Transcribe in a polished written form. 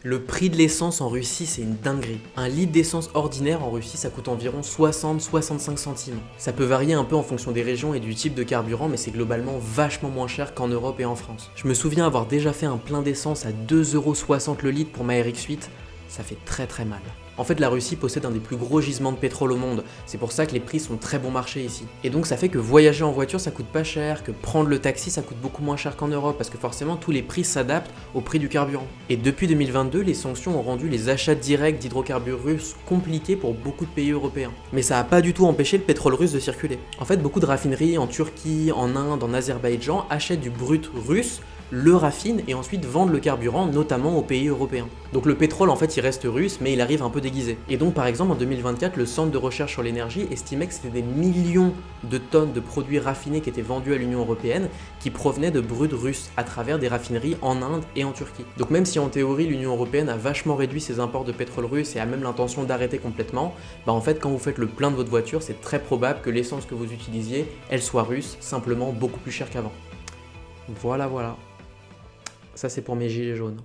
Le prix de l'essence en Russie, c'est une dinguerie. Un litre d'essence ordinaire en Russie, ça coûte environ 60-65 centimes. Ça peut varier un peu en fonction des régions et du type de carburant, mais c'est globalement vachement moins cher qu'en Europe et en France. Je me souviens avoir déjà fait un plein d'essence à 2,60 € le litre pour ma RX-8, ça fait très mal. En fait, la Russie possède un des plus gros gisements de pétrole au monde, c'est pour ça que les prix sont très bon marché ici. Et donc ça fait que voyager en voiture ça coûte pas cher, que prendre le taxi ça coûte beaucoup moins cher qu'en Europe, parce que forcément tous les prix s'adaptent au prix du carburant. Et depuis 2022, les sanctions ont rendu les achats directs d'hydrocarbures russes compliqués pour beaucoup de pays européens. Mais ça a pas du tout empêché le pétrole russe de circuler. En fait, beaucoup de raffineries en Turquie, en Inde, en Azerbaïdjan achètent du brut russe, le raffinent et ensuite vendent le carburant, notamment aux pays européens. Donc le pétrole en fait il reste russe, mais il arrive un peu déguisé. Et donc par exemple en 2024, le Centre de recherche sur l'énergie estimait que c'était des millions de tonnes de produits raffinés qui étaient vendus à l'Union européenne qui provenaient de brut russe à travers des raffineries en Inde et en Turquie. Donc même si en théorie l'Union européenne a vachement réduit ses imports de pétrole russe et a même l'intention d'arrêter complètement, en fait quand vous faites le plein de votre voiture, c'est très probable que l'essence que vous utilisiez, elle soit russe, simplement beaucoup plus chère qu'avant. Voilà. Ça c'est pour mes gilets jaunes.